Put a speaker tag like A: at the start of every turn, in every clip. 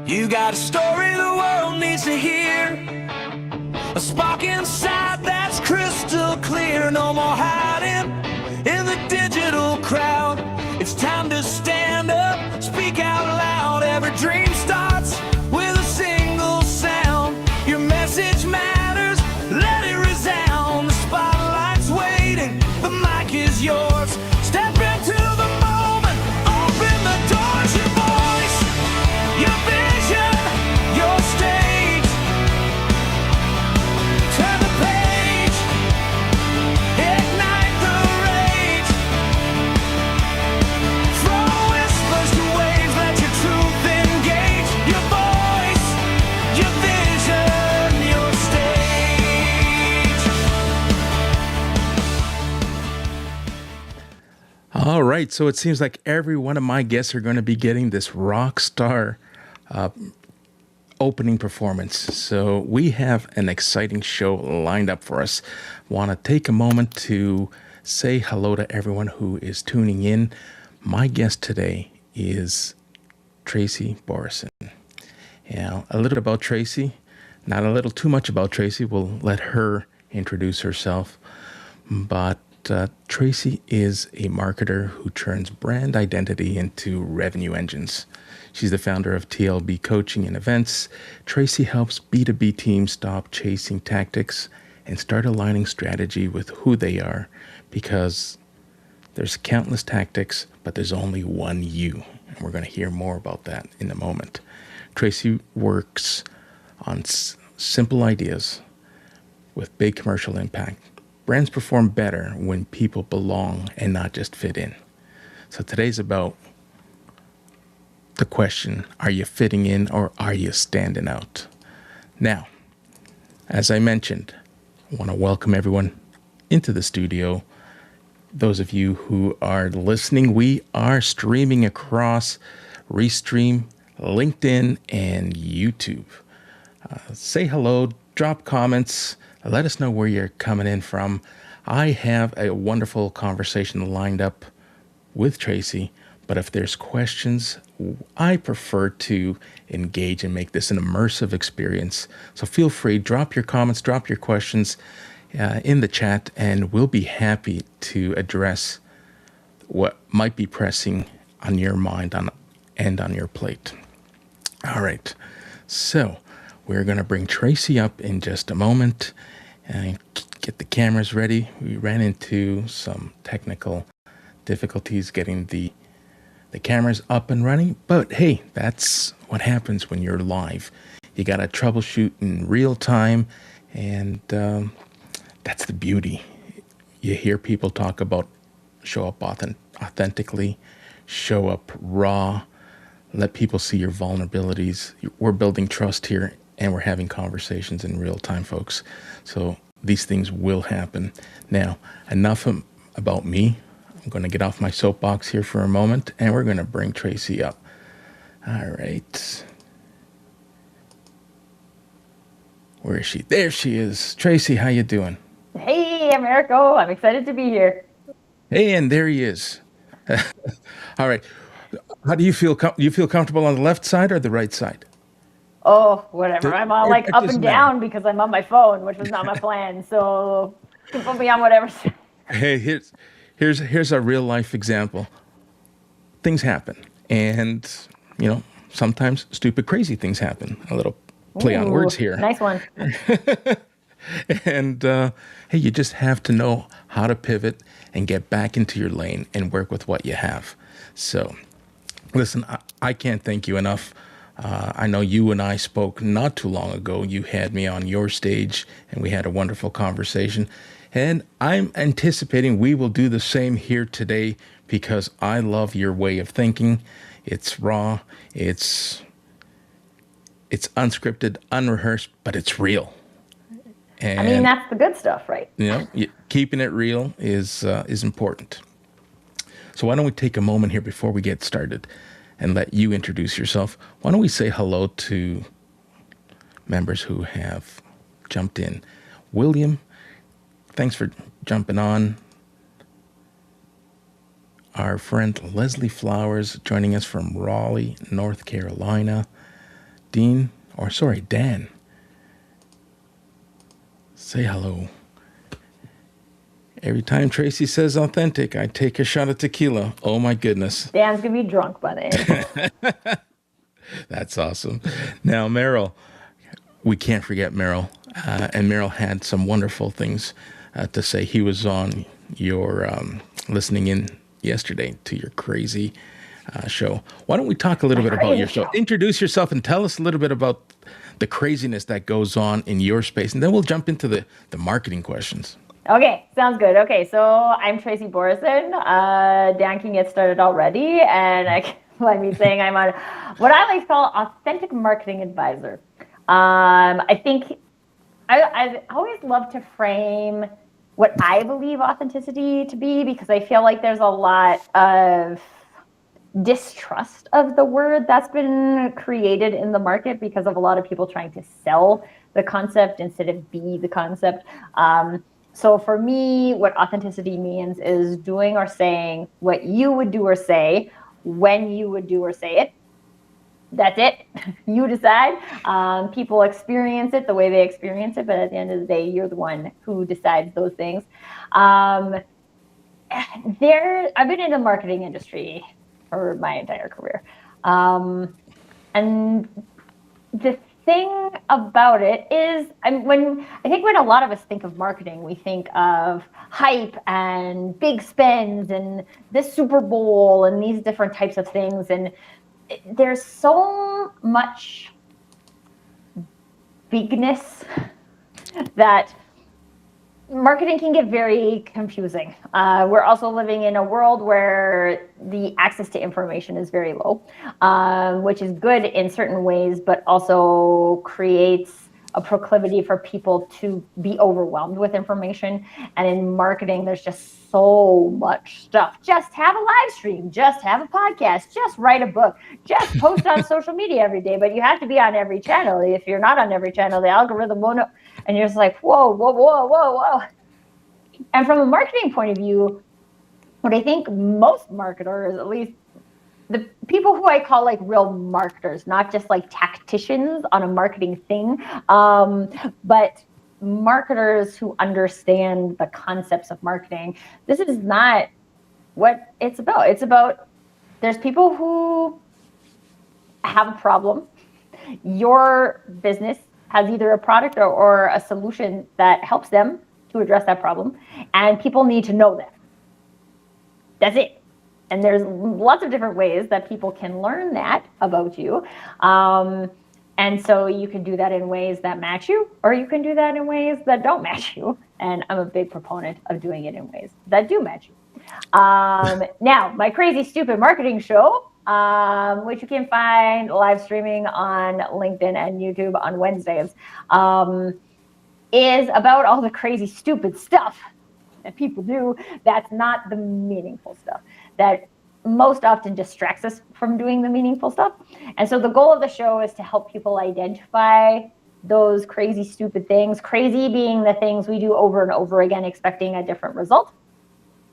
A: You got a story the world needs to hear, a spark inside that's crystal clear. No more hiding in the digital crowd. It's time to stand up, speak out loud. Every dream starts with a single sound. Your message matters, let it resound. The spotlight's waiting, the mic is yours. Step into the moment, open the doors. Your voice, your vision, your stage. Turn the page, ignite the rage. From whispers to waves, let your truth engage. Your voice, your vision, your stage.
B: All right, so it seems like every one of my guests are going to be getting this rock star opening performance. So we have an exciting show lined up for us. Want to take a moment to say hello to everyone who is tuning in. My guest today is Tracy Borreson. Now, a little about Tracy, not a little too much about Tracy. We'll let her introduce herself. But Tracy is a marketer who turns brand identity into revenue engines. She's the founder of TLB Coaching and Events. Tracy helps B2B teams stop chasing tactics and start aligning strategy with who they are, because there's countless tactics, but there's only one you. And we're going to hear more about that in a moment. Tracy works on simple ideas with big commercial impact. Brands perform better when people belong and not just fit in. So today's about the question, are you fitting in or are you standing out? Now, as I mentioned, I want to welcome everyone into the studio. Those of you who are listening, we are streaming across Restream, LinkedIn, and YouTube. Say hello, drop comments, let us know where you're coming in from. I have a wonderful conversation lined up with Tracy, but if there's questions, I prefer to engage and make this an immersive experience. So feel free, drop your comments, drop your questions in the chat, and we'll be happy to address what might be pressing on your mind and on your plate. All right, so we're going to bring Tracy up in just a moment and get the cameras ready. We ran into some technical difficulties getting the cameras up and running, but hey, that's what happens when you're live. You got to troubleshoot in real time, and that's the beauty. You hear people talk about show up authentically, show up raw, let people see your vulnerabilities. We're building trust here, and we're having conversations in real time, folks. So these things will happen. Now, enough about me. I'm going to get off my soapbox here for a moment, and we're going to bring Tracy up. All right. Where is she? There she is. Tracy, how you doing?
C: Hey, Americo. I'm excited to be here.
B: Hey, and there he is. All right. How do you feel? You feel comfortable on the left side or the right side?
C: Oh, whatever. I'm all like up and down
B: matter.
C: because I'm on my phone, which was not my plan. So you can put me on whatever side.
B: Hey, here's a real life example. Things happen, and sometimes stupid, crazy things happen. A little play on words here.
C: Nice one.
B: And hey, you just have to know how to pivot and get back into your lane and work with what you have. So, listen, I can't thank you enough. I know you and I spoke not too long ago. You had me on your stage, and we had a wonderful conversation. And I'm anticipating we will do the same here today, because I love your way of thinking. It's raw, it's unscripted, unrehearsed, but it's real. And,
C: I mean, that's the good stuff, right?
B: Keeping it real is important. So why don't we take a moment here before we get started and let you introduce yourself. Why don't we say hello to members who have jumped in. William, thanks for jumping on. our friend Leslie Flowers joining us from Raleigh, North Carolina. Dan, say hello. Every time Tracy says authentic, I take a shot of tequila. Oh my goodness.
C: Dan's going to be drunk by the end.
B: That's awesome. Now, Merrill, we can't forget Merrill. And Merrill had some wonderful things to say. He was on your listening in yesterday to your crazy show. Why don't we talk a little bit about your show? Introduce yourself and tell us a little bit about the craziness that goes on in your space. And then we'll jump into the marketing questions.
C: Okay, sounds good. Okay, so I'm Tracy Borreson. Dan can get started already, and let me saying I'm on what I like to call authentic marketing advisor. I think I always love to frame what I believe authenticity to be, because I feel like there's a lot of distrust of the word that's been created in the market because of a lot of people trying to sell the concept instead of be the concept. So for me, what authenticity means is doing or saying what you would do or say when you would do or say it. That's it. You decide. People experience it the way they experience it, but at the end of the day, you're the one who decides those things. I've been in the marketing industry for my entire career. And the thing about it is, when a lot of us think of marketing, we think of hype and big spends and this Super Bowl and these different types of things. And there's so much bigness that marketing can get very confusing. We're also living in a world where the access to information is very low, which is good in certain ways, but also creates a proclivity for people to be overwhelmed with information. And in marketing, there's just so much stuff. Just have a live stream, just have a podcast, just write a book, just post on social media every day, but you have to be on every channel. If you're not on every channel, the algorithm won't know. And you're just like, whoa, whoa, whoa, whoa, whoa. And from a marketing point of view, what I think most marketers, at least the people who I call like real marketers, not just like tacticians on a marketing thing, but marketers who understand the concepts of marketing, this is not what it's about. It's about, there's people who have a problem. Your business has either a product or a solution that helps them to address that problem, and people need to know that. That's it. And there's lots of different ways that people can learn that about you. And so you can do that in ways that match you, or you can do that in ways that don't match you. And I'm a big proponent of doing it in ways that do match you. Now, my crazy, stupid marketing show, which you can find live streaming on LinkedIn and YouTube on Wednesdays, is about all the crazy, stupid stuff that people do that's not the meaningful stuff, that most often distracts us from doing the meaningful stuff. And so the goal of the show is to help people identify those crazy, stupid things. Crazy being the things we do over and over again, expecting a different result.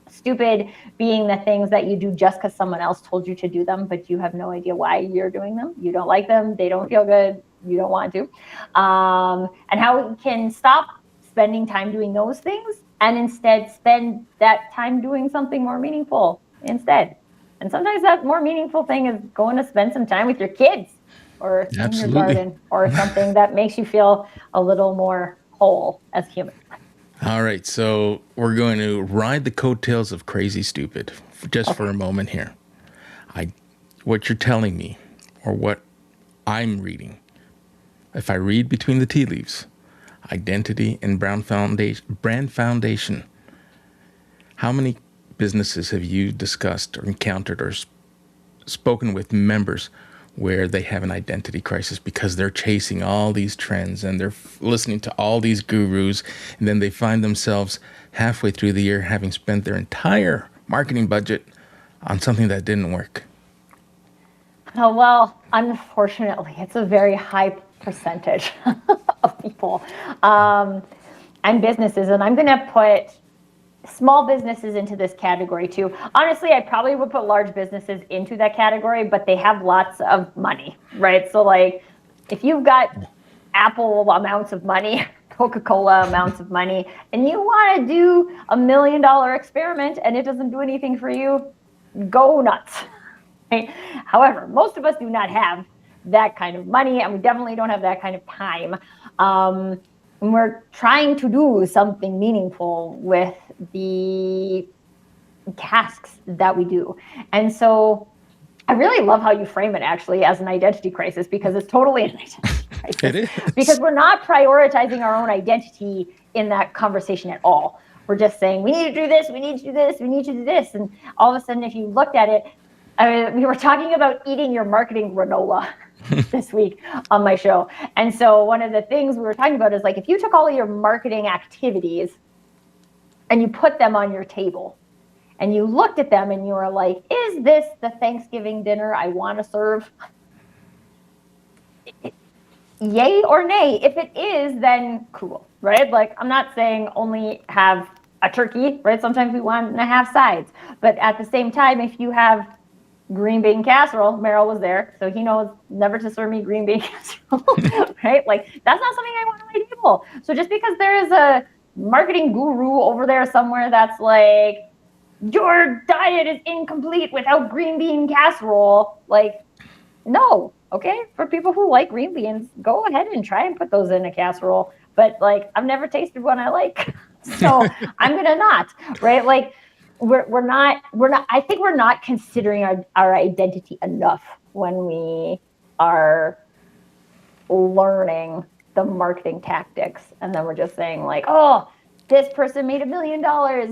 C: Stupid being the things that you do just because someone else told you to do them, but you have no idea why you're doing them. You don't like them. They don't feel good. You don't want to. And how we can stop spending time doing those things and instead spend that time doing something more meaningful instead. And sometimes that more meaningful thing is going to spend some time with your kids or in your garden or something that makes you feel a little more whole as human.
B: All right, so we're going to ride the coattails of Crazy Stupid just for a moment here. What you're telling me, or what I'm reading, if I read between the tea leaves, identity and brand foundation, how many businesses have you discussed or encountered or spoken with members where they have an identity crisis because they're chasing all these trends and they're listening to all these gurus, and then they find themselves halfway through the year having spent their entire marketing budget on something that didn't work?
C: Oh, well, unfortunately, it's a very high percentage of people and businesses. And I'm going to put small businesses into this category too. Honestly, I probably would put large businesses into that category, but they have lots of money, right? So like if you've got Apple amounts of money, Coca-Cola amounts of money, and you want to do $1 million experiment and it doesn't do anything for you, go nuts. Right? However, most of us do not have that kind of money, and we definitely don't have that kind of time. And we're trying to do something meaningful with the tasks that we do. And so I really love how you frame it actually as an identity crisis, because it's totally an identity crisis.
B: It is.
C: Because we're not prioritizing our own identity in that conversation at all. We're just saying, we need to do this, we need to do this, we need to do this. And all of a sudden, if you looked at it, we were talking about eating your marketing granola this week on my show. And so one of the things we were talking about is like, if you took all of your marketing activities and you put them on your table and you looked at them and you were like, is this the Thanksgiving dinner I want to serve? Yay or nay? If it is, then cool, right? Like, I'm not saying only have a turkey, right? Sometimes we want to have sides. But at the same time, if you have green bean casserole, Merrill was there, so he knows never to serve me green bean casserole, right? Like, that's not something I want on my table. So just because there is a marketing guru over there somewhere that's like, your diet is incomplete without green bean casserole, like, no, okay? For people who like green beans, go ahead and try and put those in a casserole. But like, I've never tasted one I like, so I'm gonna not, right? Like, we're not, I think we're not considering our identity enough when we are learning the marketing tactics. And then we're just saying like, oh, this person made $1 million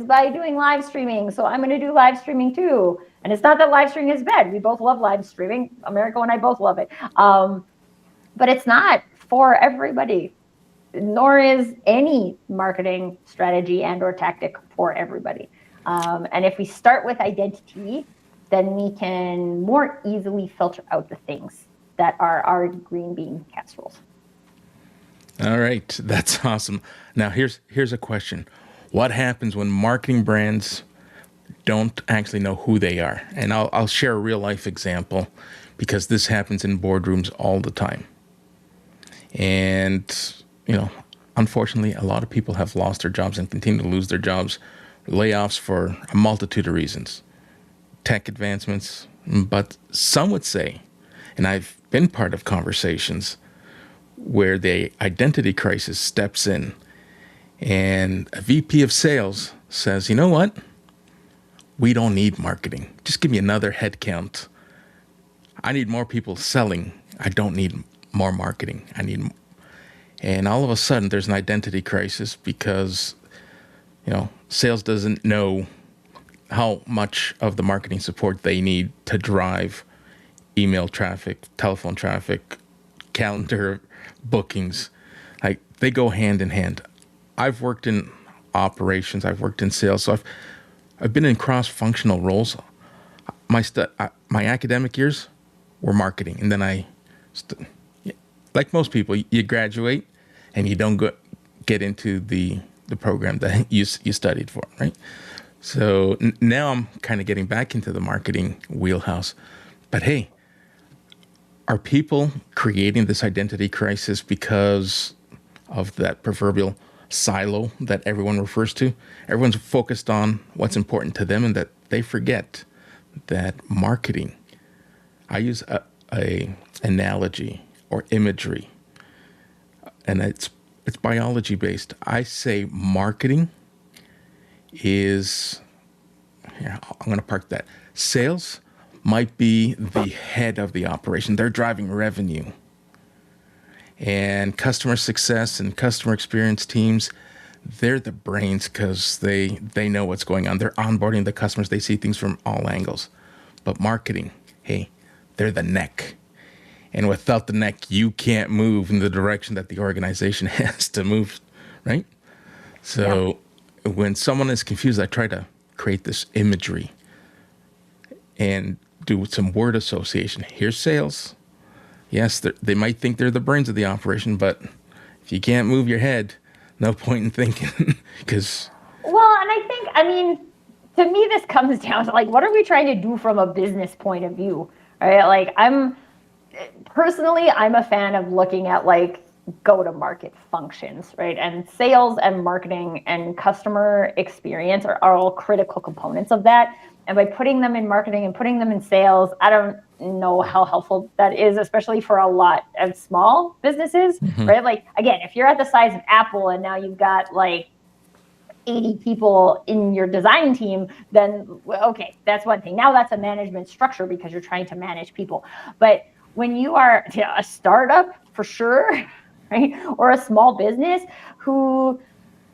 C: by doing live streaming, so I'm going to do live streaming too. And it's not that live streaming is bad. We both love live streaming. Americo and I both love it. But it's not for everybody, nor is any marketing strategy and or tactic for everybody. And if we start with identity, then we can more easily filter out the things that are our green bean casseroles.
B: All right, that's awesome. Now here's a question. What happens when marketing brands don't actually know who they are? And I'll share a real life example, because this happens in boardrooms all the time. And, unfortunately, a lot of people have lost their jobs and continue to lose their jobs. Layoffs for a multitude of reasons, tech advancements, but some would say, and I've been part of conversations where the identity crisis steps in and a VP of sales says, you know what? We don't need marketing. Just give me another headcount. I need more people selling. I don't need more marketing. And all of a sudden there's an identity crisis because sales doesn't know how much of the marketing support they need to drive email traffic, telephone traffic, calendar bookings. Like, they go hand in hand. I've worked in operations. I've worked in sales. So I've been in cross-functional roles. My academic years were marketing. And then like most people, you graduate and you don't get into the program that you studied for, right? So now I'm kind of getting back into the marketing wheelhouse. But hey, are people creating this identity crisis because of that proverbial silo that everyone refers to? Everyone's focused on what's important to them, and that they forget that marketing, I use a analogy or imagery, and it's biology based. I say marketing is, I'm going to park that. Sales might be the head of the operation. They're driving revenue. And customer success and customer experience teams, they're the brains because they know what's going on. They're onboarding the customers. They see things from all angles. But marketing, hey, they're the neck. And without the neck, you can't move in the direction that the organization has to move, right? So when someone is confused, I try to create this imagery and do some word association. Here's sales. Yes, they might think they're the brains of the operation, but if you can't move your head, no point in thinking. Because
C: well, and I think I mean, to me, this comes down to like, what are we trying to do from a business point of view, right? Like, I'm a fan of looking at like go-to-market functions, right? And sales and marketing and customer experience are all critical components of that. And by putting them in marketing and putting them in sales, I don't know how helpful that is, especially for a lot of small businesses, right? Like, again, if you're at the size of Apple and now you've got like 80 people in your design team, then okay, that's one thing. Now that's a management structure because you're trying to manage people. But when you are a startup, for sure, right, or a small business who,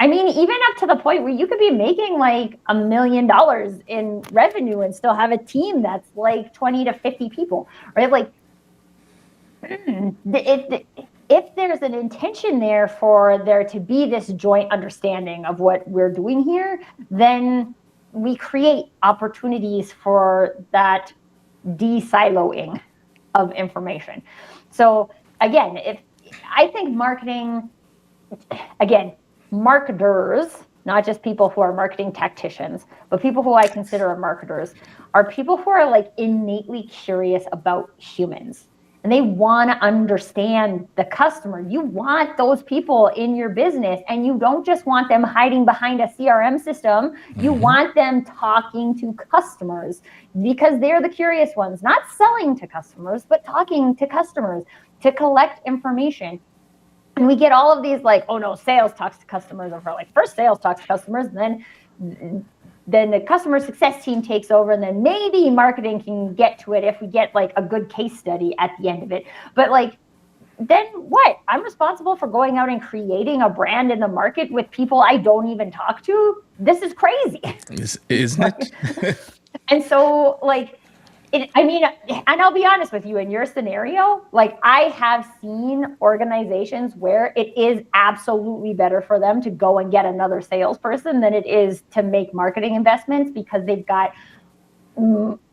C: I mean, even up to the point where you could be making like $1 million in revenue and still have a team that's like 20 to 50 people, right? Like, if there's an intention there for there to be this joint understanding of what we're doing here, then we create opportunities for that de-siloing of information. So again, if I think marketing, again, marketers, not just people who are marketing tacticians, but people who I consider marketers, are people who are like innately curious about humans. And they want to understand the customer. You want those people in your business, and you don't just want them hiding behind a CRM system. You want them talking to customers because they're the curious ones, not selling to customers, but talking to customers to collect information. And we get all of these like, oh no, sales talks to customers, or like first sales talks to customers, and then the customer success team takes over, and then maybe marketing can get to it if we get like a good case study at the end of it. But like, then what? I'm responsible for going out and creating a brand in the market with people I don't even talk to. This is crazy.
B: Isn't it?
C: And so like, I mean, and I'll be honest with you, in your scenario, like I have seen organizations where it is absolutely better for them to go and get another salesperson than it is to make marketing investments, because they've got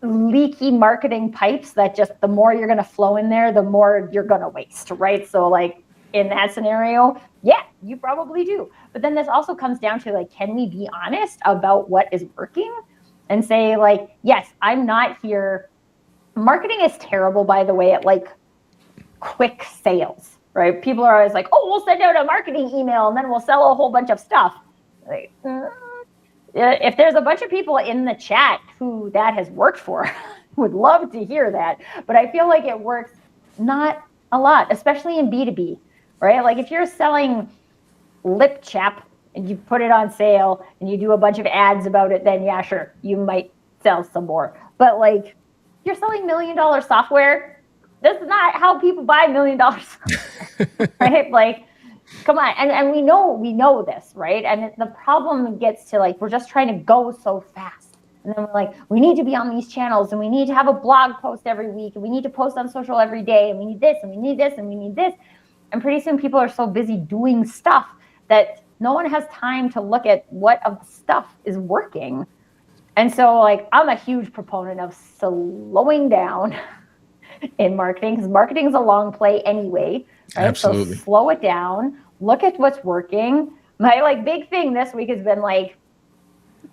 C: leaky marketing pipes that just the more you're going to flow in there, the more you're going to waste, right? So like in that scenario, yeah, you probably do. But then this also comes down to like, can we be honest about what is working? And say like, yes, I'm not here. Marketing is terrible, by the way, at like quick sales, right? People are always like, oh, we'll send out a marketing email and then we'll sell a whole bunch of stuff. Like, if there's a bunch of people in the chat who that has worked for, would love to hear that. But I feel like it works not a lot, especially in B2B, right? Like if you're selling lip chap and you put it on sale and you do a bunch of ads about it, then yeah, sure, you might sell some more. But like, you're selling $1 million software, that's not how people buy $1 million software, right? Like, come on. And we know this, right? And the problem gets to like, we're just trying to go so fast. And then we're like, we need to be on these channels, and we need to have a blog post every week, and we need to post on social every day, and we need this, and we need this, and we need this. And pretty soon people are so busy doing stuff that no one has time to look at what of the stuff is working. And so like, I'm a huge proponent of slowing down in marketing, because marketing is a long play anyway, right?
B: Absolutely.
C: So slow it down, look at what's working. My like big thing this week has been like,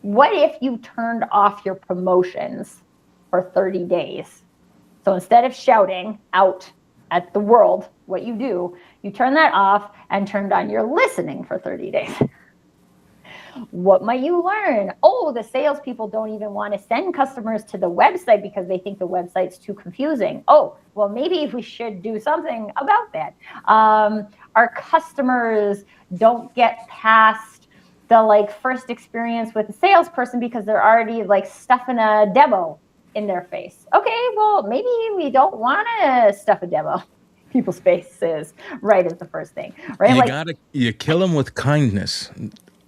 C: what if you turned off your promotions for 30 days? So instead of shouting out at the world what you do, you turn that off and turned on your listening for 30 days. What might you learn? Oh, the salespeople don't even want to send customers to the website because they think the website's too confusing. Oh, well, maybe we should do something about that. Our customers don't get past the like first experience with a salesperson because they're already like stuffing a demo in their face. Okay, well, maybe we don't want to stuff a demo people's faces right as the first thing, right?
B: You kill them with kindness.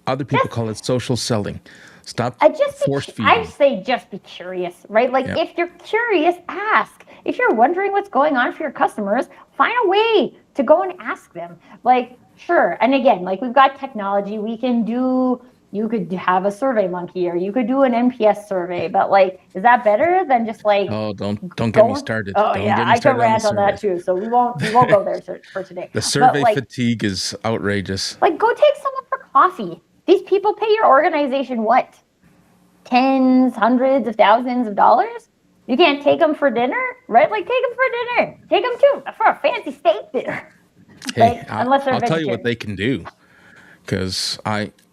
B: Other people call it social selling. Stop force feeding.
C: I say just be curious, right? Like if you're curious, ask. If you're wondering what's going on for your customers, find a way to go and ask them. Like, sure. And again, like we've got technology. You could have a Survey Monkey, or you could do an NPS survey, but like, is that better than just like?
B: Oh, don't get me started.
C: Oh
B: don't
C: yeah,
B: get me
C: I
B: started
C: can rant on that too. So we won't go there for today.
B: The survey fatigue is outrageous.
C: Like, go take someone for coffee. These people pay your organization what? tens, hundreds of thousands of dollars. You can't take them for dinner, right? Like, take them for dinner. Take them too for a fancy steak dinner.
B: Hey,
C: Like, unless they're
B: I'll tell you what
C: vegetarian.
B: they can do, because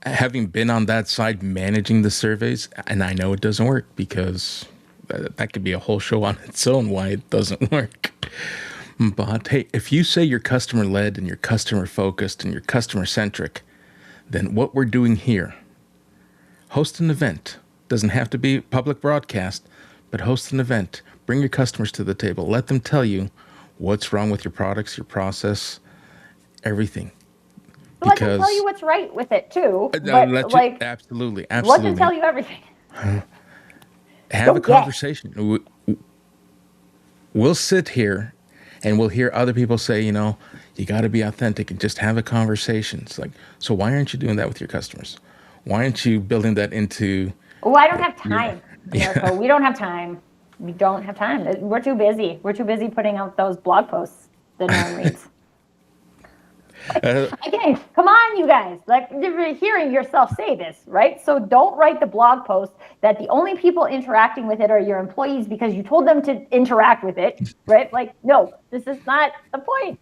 B: having been on that side managing the surveys, and I know it doesn't work, because that could be a whole show on its own why it doesn't work. But hey, if you say you're customer led and you're customer focused and you're customer centric, then what we're doing here, host an event. Doesn't have to be public broadcast, but host an event. Bring your customers to the table. Let them tell you what's wrong with your products, your process, everything.
C: Let them tell
B: Because
C: you what's right with it too. But like,
B: absolutely,
C: let them tell
B: absolutely
C: you everything.
B: have a
C: Don't guess.
B: conversation. We'll sit here and we'll hear other people say, you got to be authentic and just have a conversation. It's like, so why aren't you doing that with your customers? Why aren't you building that into
C: Oh, I don't have
B: your,
C: time, America.
B: yeah.
C: We don't have time. We don't have time. We're too busy. We're too busy putting out those blog posts that no one reads. Okay, come on, you guys. Like, you're hearing yourself say this, right? So don't write the blog post that the only people interacting with it are your employees because you told them to interact with it, right? Like, no, this is not the point.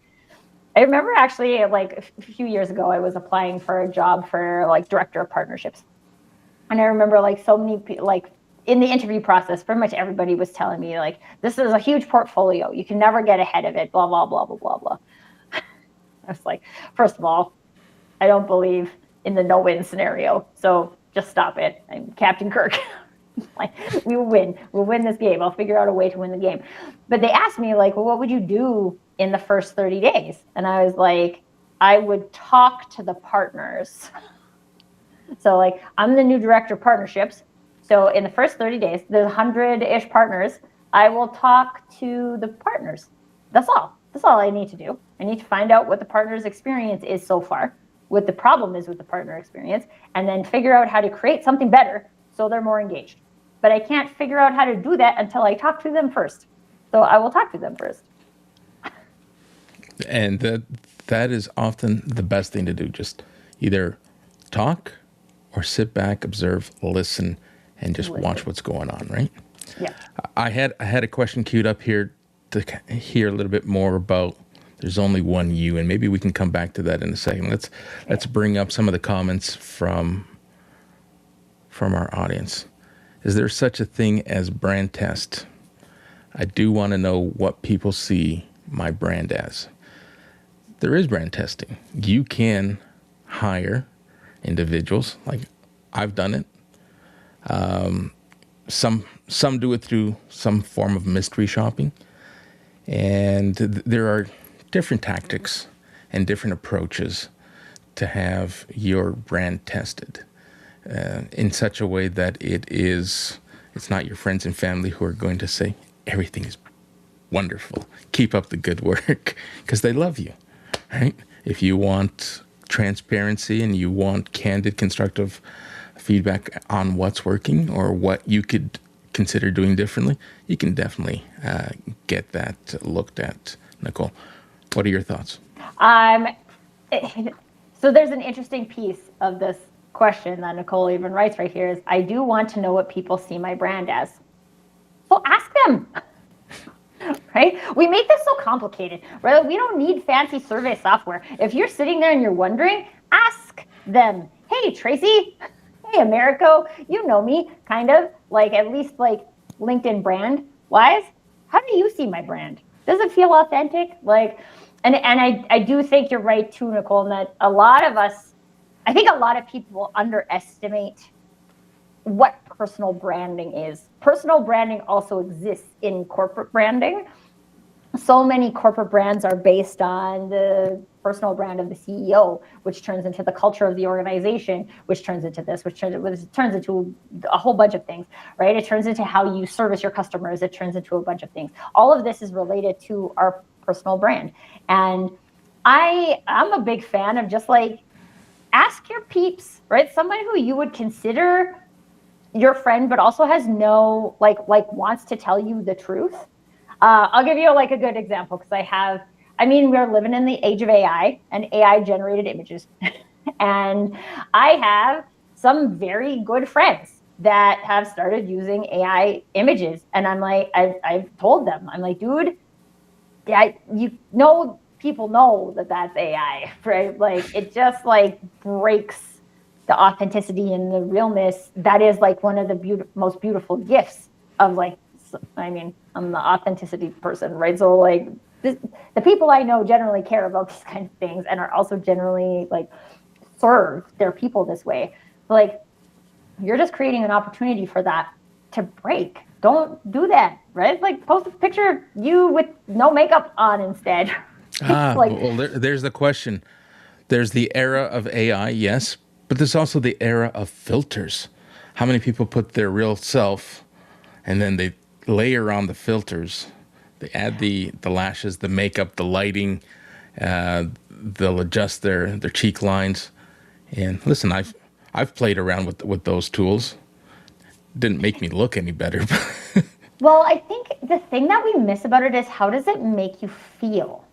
C: I remember actually, like a few years ago, I was applying for a job for like director of partnerships. And I remember like so many people, like in the interview process, pretty much everybody was telling me like, this is a huge portfolio. You can never get ahead of it, blah, blah, blah, blah, blah, blah. I was like, first of all, I don't believe in the no-win scenario. So just stop it. I'm Captain Kirk. Like, we will win. We'll win this game. I'll figure out a way to win the game. But they asked me like, well, what would you do in the first 30 days? And I was like, I would talk to the partners. So like, I'm the new director of partnerships. So in the first 30 days, there's 100-ish partners. I will talk to the partners. That's all. That's all I need to do. I need to find out what the partner's experience is so far, what the problem is with the partner experience, and then figure out how to create something better so they're more engaged. But I can't figure out how to do that until I talk to them first. So I will talk to them first.
B: And that is often the best thing to do. Just either talk or sit back, observe, listen, and just watch what's going on, right?
C: Yeah.
B: I had a question queued up here to hear a little bit more about there's only one you, and maybe we can come back to that in a second. Let's bring up some of the comments from our audience. Is there such a thing as brand test? I do want to know what people see my brand as. There is brand testing. You can hire individuals, like I've done it. Some do it through some form of mystery shopping. And there are different tactics and different approaches to have your brand tested in such a way that it's not your friends and family who are going to say everything is wonderful, keep up the good work, because they love you, right? If you want transparency and you want candid, constructive feedback on what's working or what you could consider doing differently, you can definitely get that looked at. Nicole, what are your thoughts?
C: So there's an interesting piece of this question that Nicole even writes right here is, I do want to know what people see my brand as. So ask them. Right? We make this so complicated, right? We don't need fancy survey software. If you're sitting there and you're wondering, ask them. Hey, Tracy. Hey, Americo. You know me, kind of, like at least like LinkedIn brand wise. How do you see my brand? Does it feel authentic? Like, and I do think you're right too, Nicole, in that a lot of us, I think a lot of people underestimate what personal branding is. Personal branding also exists in corporate branding. So many corporate brands are based on the personal brand of the CEO, which turns into the culture of the organization, which turns into this, which turns into a whole bunch of things, right? It turns into how you service your customers. It turns into a bunch of things. All of this is related to our personal brand. And I'm a big fan of just like, ask your peeps, right? Someone who you would consider your friend, but also has no, like wants to tell you the truth. I'll give you like a good example because we're living in the age of AI and AI generated images. And I have some very good friends that have started using AI images. And I'm like, I've told them, I'm like, dude, people know that that's AI, right? Like it just like breaks the authenticity and the realness. That is like one of the most beautiful gifts of like, I mean, I'm the authenticity person, right? So like the people I know generally care about these kind of things and are also generally like serve their people this way. But like you're just creating an opportunity for that to break. Don't do that, right? Like post a picture of you with no makeup on instead. Like,
B: Well, there's the question. There's the era of AI, yes, but there's also the era of filters. How many people put their real self and then they layer on the filters? They add the lashes, the makeup, the lighting. They'll adjust their cheek lines. And listen, I've played around with those tools. Didn't make me look any better.
C: well, I think the thing that we miss about it is how does it make you feel?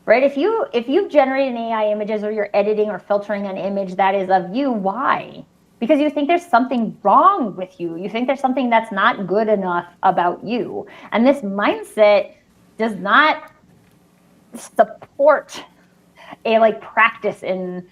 C: Right? If you generate an AI images or you're editing or filtering an image that is of you, why? Because you think there's something wrong with you. You think there's something that's not good enough about you. And this mindset does not support a like practice in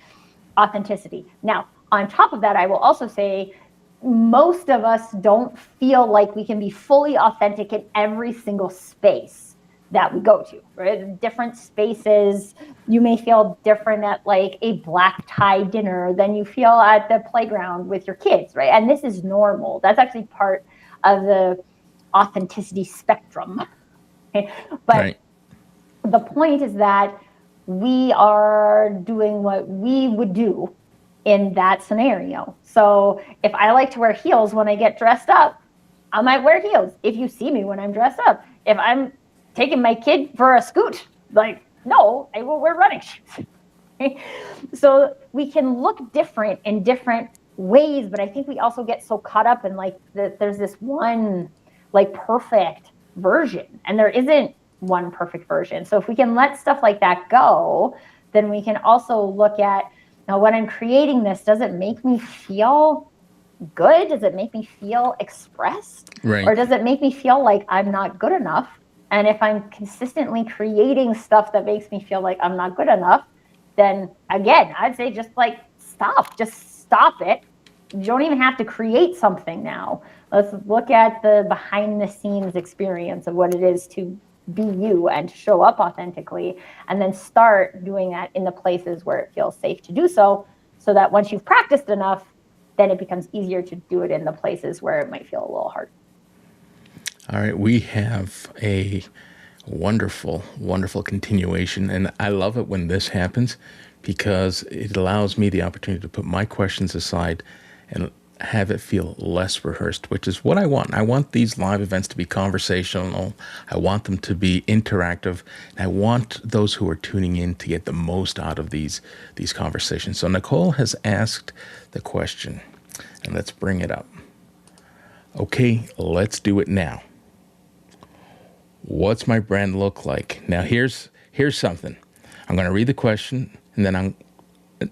C: authenticity. Now, on top of that, I will also say most of us don't feel like we can be fully authentic in every single space that we go to, right? Different spaces, you may feel different at like a black tie dinner than you feel at the playground with your kids, right? And this is normal. That's actually part of the authenticity spectrum. Okay? But
B: Right.
C: the point is that we are doing what we would do in that scenario. So if I like to wear heels when I get dressed up, I might wear heels if you see me when I'm dressed up. If I'm taking my kid for a scoot, like, no, I will wear running shoes. So we can look different in different ways, but I think we also get so caught up in like there's this one like perfect version, and there isn't one perfect version. So if we can let stuff like that go, then we can also look at now when I'm creating this, does it make me feel good? Does it make me feel expressed?
B: Right.
C: Or does it make me feel like I'm not good enough? And if I'm consistently creating stuff that makes me feel like I'm not good enough, then again, I'd say just like just stop it. You don't even have to create something now. Let's look at the behind the scenes experience of what it is to be you and to show up authentically, and then start doing that in the places where it feels safe to do so, so that once you've practiced enough, then it becomes easier to do it in the places where it might feel a little hard.
B: All right, we have a wonderful, wonderful continuation. And I love it when this happens because it allows me the opportunity to put my questions aside and have it feel less rehearsed, which is what I want. I want these live events to be conversational. I want them to be interactive. And I want those who are tuning in to get the most out of these conversations. So Nicole has asked the question, and let's bring it up. Okay, let's do it now. What's my brand look like? Now here's something. I'm going to read the question, and then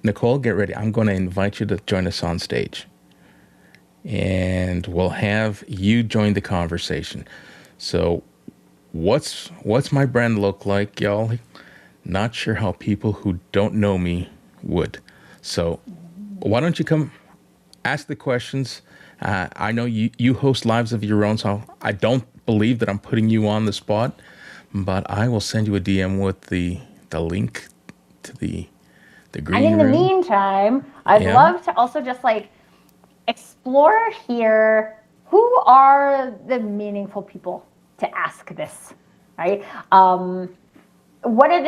B: Nicole, get ready. I'm going to invite you to join us on stage. And we'll have you join the conversation. So what's my brand look like, y'all? Not sure how people who don't know me would. So why don't you come ask the questions? I know you host lives of your own, so I don't believe that I'm putting you on the spot, but I will send you a DM with the link to the green
C: And in the
B: room.
C: meantime, I'd
B: Yeah.
C: love to also just like explore here who are the meaningful people to ask this, right? One of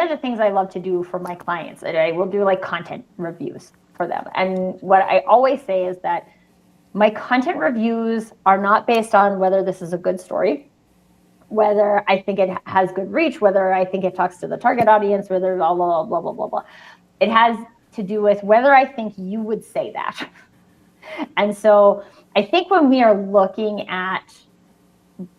C: the things I love to do for my clients, and I will do like content reviews for them. And what I always say is that my content reviews are not based on whether this is a good story, whether I think it has good reach, whether I think it talks to the target audience, whether blah, blah, blah, blah, blah, blah. It has to do with whether I think you would say that. And so I think when we are looking at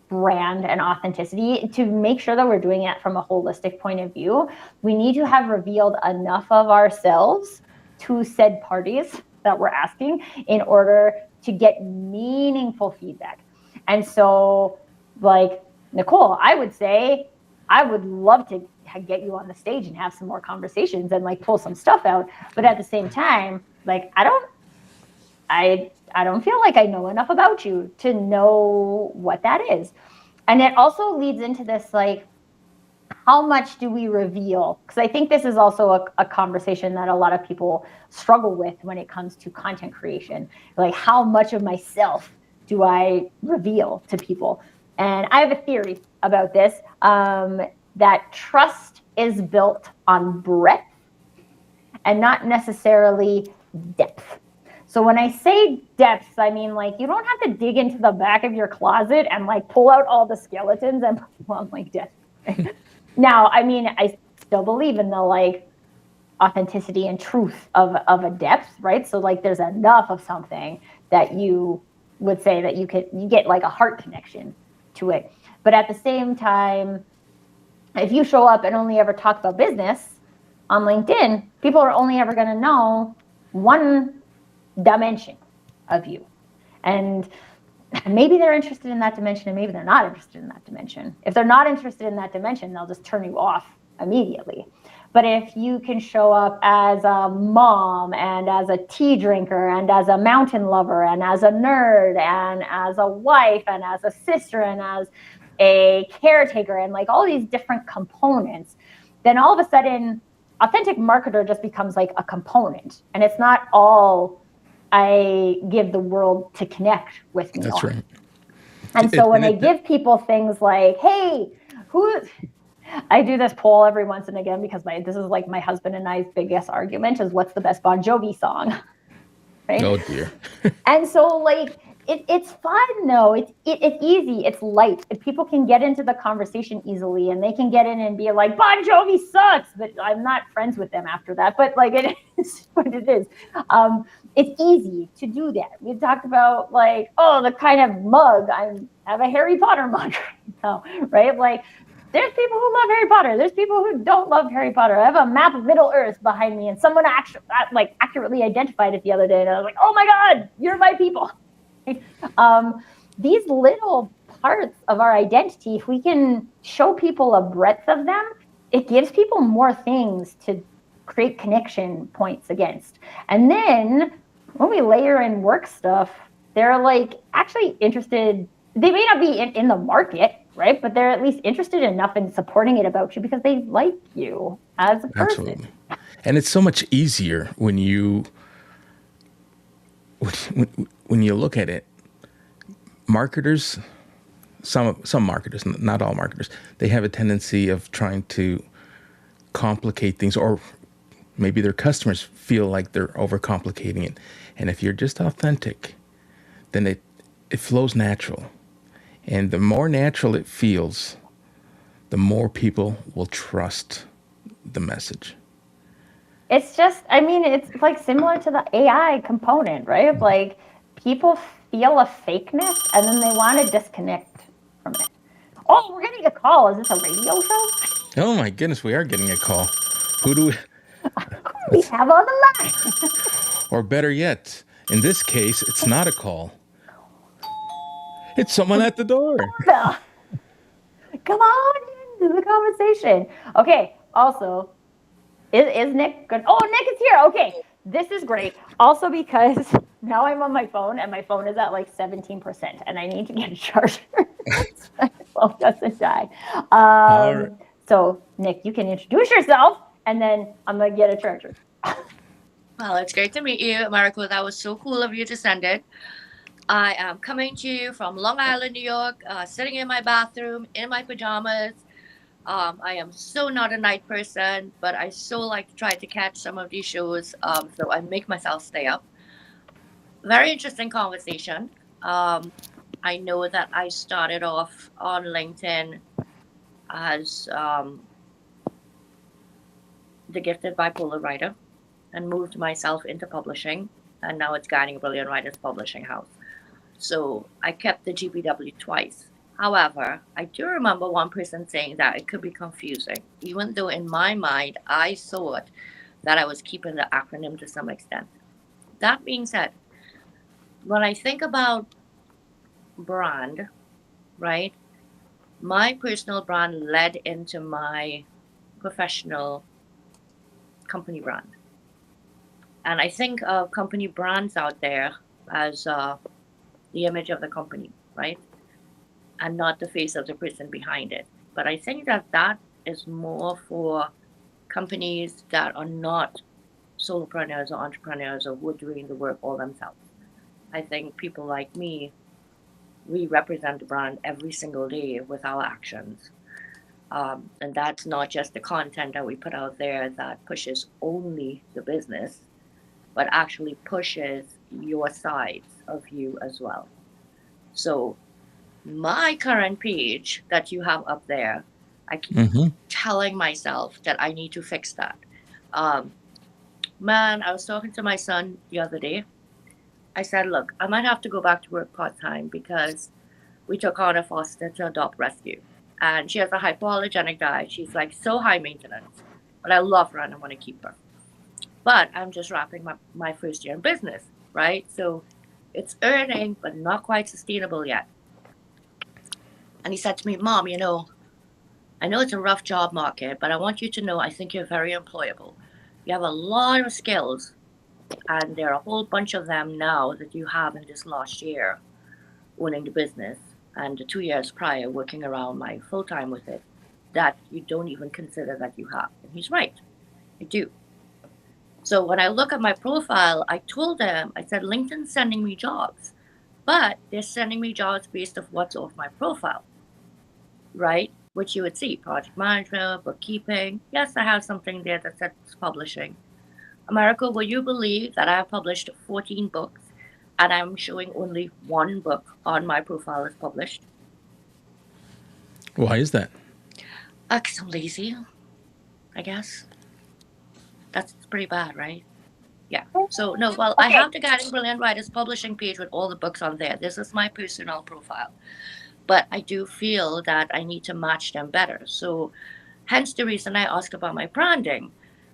C: brand and authenticity, to make sure that we're doing it from a holistic point of view, we need to have revealed enough of ourselves to said parties that we're asking in order to get meaningful feedback. And so, like, Nicole, I would say I would love to get you on the stage and have some more conversations and like pull some stuff out. But at the same time, like, I don't feel like I know enough about you to know what that is. And it also leads into this, like, how much do we reveal? Because I think this is also a conversation that a lot of people struggle with when it comes to content creation. Like, how much of myself do I reveal to people? And I have a theory about this, that trust is built on breadth and not necessarily depth. So when I say depth, I mean, like, you don't have to dig into the back of your closet and like pull out all the skeletons and put them on like depth. Now, I mean, I still believe in the like authenticity and truth of a depth, right? So like there's enough of something that you would say that you get like a heart connection to it. But at the same time, if you show up and only ever talk about business on LinkedIn, people are only ever going to know one dimension of you. And maybe they're interested in that dimension and maybe they're not interested in that dimension. If they're not interested in that dimension, they'll just turn you off immediately. But if you can show up as a mom and as a tea drinker and as a mountain lover and as a nerd and as a wife and as a sister and as a caretaker and like all these different components, then all of a sudden authentic marketer just becomes like a component, and it's not all I give the world to connect with me.
B: That's
C: on.
B: right.
C: And so when I give people things like, hey, I do this poll every once and again because this is like my husband and I's biggest argument is what's the best Bon Jovi song, right?
B: Oh dear.
C: And so like it's fun though. It's easy. It's light. If people can get into the conversation easily and they can get in and be like, Bon Jovi sucks, but I'm not friends with them after that. But like it is what it is. It's easy to do that. We talked about like, oh, the kind of mug. I have a Harry Potter mug right now, right? Like there's people who love Harry Potter. There's people who don't love Harry Potter. I have a map of Middle Earth behind me, and someone actually like accurately identified it the other day, and I was like, oh my God, you're my people. These little parts of our identity, if we can show people a breadth of them, it gives people more things to create connection points against. And then when we layer in work stuff, they're like actually interested. They may not be in the market, right? But they're at least interested enough in supporting it about you because they like you as a person.
B: Absolutely. And it's so much easier when you look at it. Marketers, some marketers, not all marketers, they have a tendency of trying to complicate things, or maybe their customers feel like they're overcomplicating it. And if you're just authentic, then it flows natural. And the more natural it feels, the more people will trust the message.
C: It's just, I mean, it's like similar to the AI component, right? Like people feel a fakeness and then they want to disconnect from it. Oh, we're getting a call. Is this a radio show?
B: Oh my goodness, we are getting a call. Who do
C: we have on the line?
B: Or better yet, in this case, it's not a call. It's someone at the door.
C: Come on into the conversation. Okay, also, is Nick good? Oh, Nick is here. Okay, this is great. Also because now I'm on my phone and my phone is at like 17% and I need to get a charger so my phone doesn't die.
B: All right.
C: So, Nick, you can introduce yourself and then I'm going to get a charger.
D: Well, it's great to meet you, Mariko. That was so cool of you to send it. I am coming to you from Long Island, New York, sitting in my bathroom in my pajamas. I am so not a night person, but I so like to try to catch some of these shows, so I make myself stay up. Very interesting conversation. I know that I started off on LinkedIn as the gifted bipolar writer and moved myself into publishing, and now it's Guiding Brilliant Writers Publishing House. So I kept the GBW twice. However, I do remember one person saying that it could be confusing, even though in my mind, I thought that I was keeping the acronym to some extent. That being said, when I think about brand, right? My personal brand led into my professional company brand. And I think of company brands out there as the image of the company, right? And not the face of the person behind it. But I think that that is more for companies that are not solopreneurs or entrepreneurs or who are doing the work all themselves. I think people like me, we represent the brand every single day with our actions. And that's not just the content that we put out there that pushes only the business, but actually pushes your sides of you as well. So, my current page that you have up there, I keep telling myself that I need to fix that. Um, Man, I was talking to my son the other day. I said, look, I might have to go back to work part time because we took on a foster to adopt rescue. And she has a hypoallergenic diet. She's like so high maintenance. But I love her and I want to keep her. But I'm just wrapping my first year in business, right? So it's earning, but not quite sustainable yet. And he said to me, Mom, I know it's a rough job market, but I want you to know I think you're very employable. You have a lot of skills, and there are a whole bunch of them now that you have in this last year owning the business and the 2 years prior working around my full time with it that you don't even consider that you have. And he's right, I do. So when I look at my profile, I told them, I said, LinkedIn's sending me jobs, but they're sending me jobs based off what's off my profile, right? Which you would see, project management, bookkeeping. Yes, I have something there that says publishing. America, will you believe that I have published 14 books and I'm showing only one book on my profile is published?
B: Why is that?
D: Because I'm lazy, I guess. That's pretty bad, right? Yeah. So, no, well, I have the Guiding Brilliant Writers publishing page with all the books on there. This is my personal profile. But I do feel that I need to match them better. So, hence the reason I asked about my branding,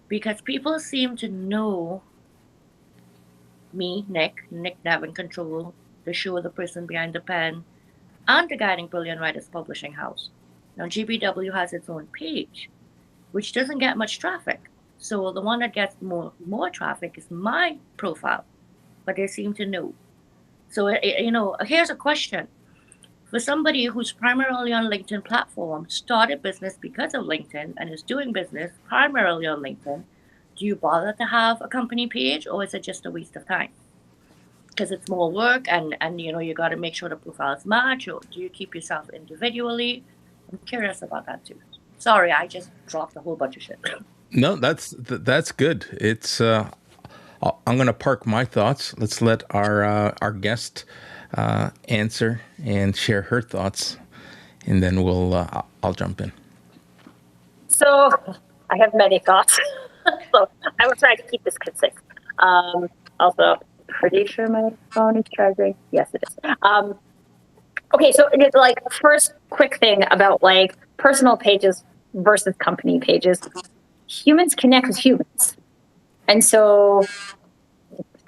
D: because people seem to know me, Nick Nevin Control, the show, the person behind the pen, and the Guiding Brilliant Writers Publishing House. Now, GBW has its own page, which doesn't get much traffic. So the one that gets more traffic is my profile, but they seem to know. So, here's a question. For somebody who's primarily on LinkedIn platform, started business because of LinkedIn and is doing business primarily on LinkedIn, do you bother to have a company page or is it just a waste of time? Because it's more work and you got to make sure the profiles match, or do you keep yourself individually? I'm curious about that too. Sorry, I just dropped a whole bunch of shit.
B: No, that's good. It's I'm going to park my thoughts. Let's let our guest answer and share her thoughts, and then I'll jump in.
C: So I have many thoughts. So I will try to keep this concise. Also, pretty sure my phone is charging. Yes, it is. Okay, so it's like first quick thing about like personal pages versus company pages. Humans connect with humans. And so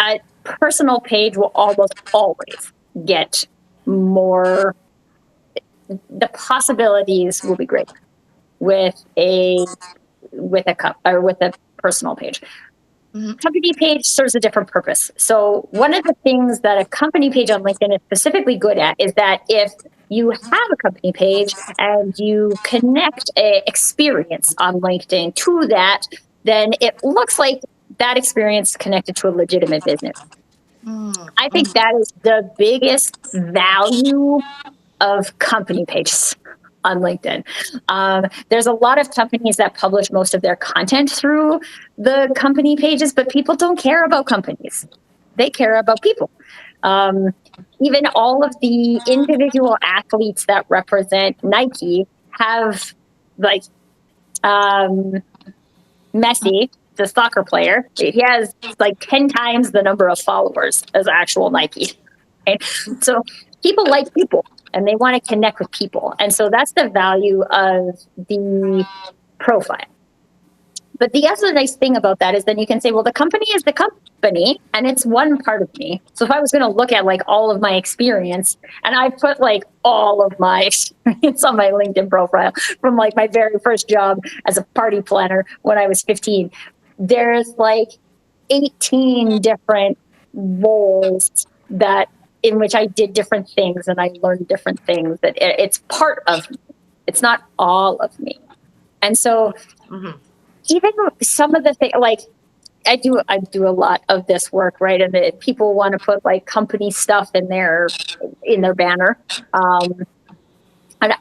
C: a personal page will almost always get more, the possibilities will be greater with a personal page. Mm-hmm. Company page serves a different purpose. So one of the things that a company page on LinkedIn is specifically good at is that if you have a company page and you connect an experience on LinkedIn to that, then it looks like that experience is connected to a legitimate business. I think that is the biggest value of company pages on LinkedIn. There's a lot of companies that publish most of their content through the company pages, but people don't care about companies. They care about people. Even all of the individual athletes that represent Nike have like Messi, the soccer player. He has like 10 times the number of followers as actual Nike. Right? So people like people and they want to connect with people. And so that's the value of the profile.
E: But the other nice thing about that is then you can say, well, the company is the company and it's one part of me. So if I was going to look at like all of my experience, and I put like all of my experience on my LinkedIn profile from like my very first job as a party planner when I was 15, there's like 18 different roles that in which I did different things and I learned different things. That it's part of me. It's not all of me. And so even some of the things, like I do a lot of this work, right? And people want to put like company stuff in their banner. And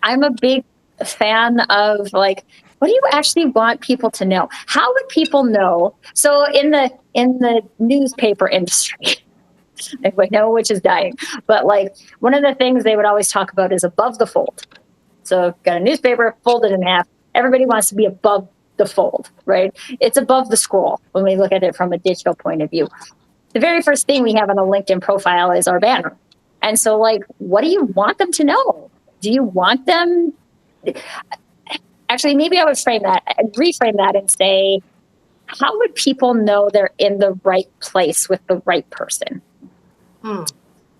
E: I'm a big fan of like, what do you actually want people to know? How would people know? So in the newspaper industry, I know which is dying, but like one of the things they would always talk about is above the fold. So got a newspaper folded in half. Everybody wants to be above the fold, right? It's above the scroll when we look at it from a digital point of view. The very first thing we have on a LinkedIn profile is our banner. And so like, what do you want them to know? Do you want them? Actually, maybe I would reframe that and say, how would people know they're in the right place with the right person?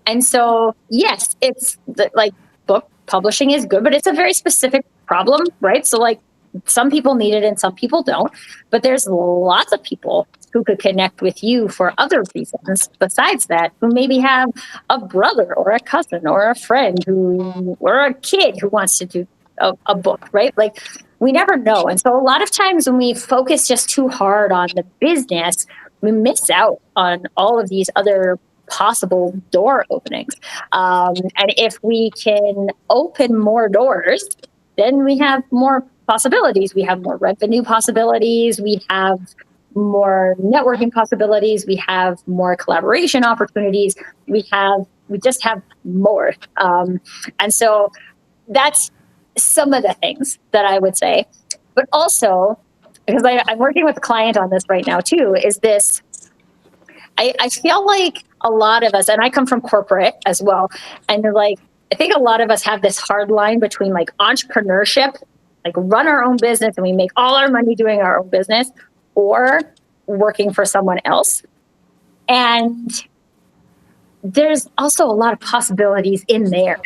E: And so, yes, it's like book publishing is good, but it's a very specific problem, right? So like some people need it and some people don't, but there's lots of people who could connect with you for other reasons besides that, who maybe have a brother or a cousin or a friend or a kid who wants to do a book, right? Like we never know. And so a lot of times when we focus just too hard on the business, we miss out on all of these other possible door openings. And if we can open more doors, then we have more possibilities. We have more revenue possibilities. We have more networking possibilities. We have more collaboration opportunities. We just have more. And so that's some of the things that I would say. But also, because I'm working with a client on this right now too, is this, I feel like a lot of us, and I come from corporate as well, and they're like, I think a lot of us have this hard line between like entrepreneurship, like run our own business and we make all our money doing our own business, or working for someone else. And there's also a lot of possibilities in there,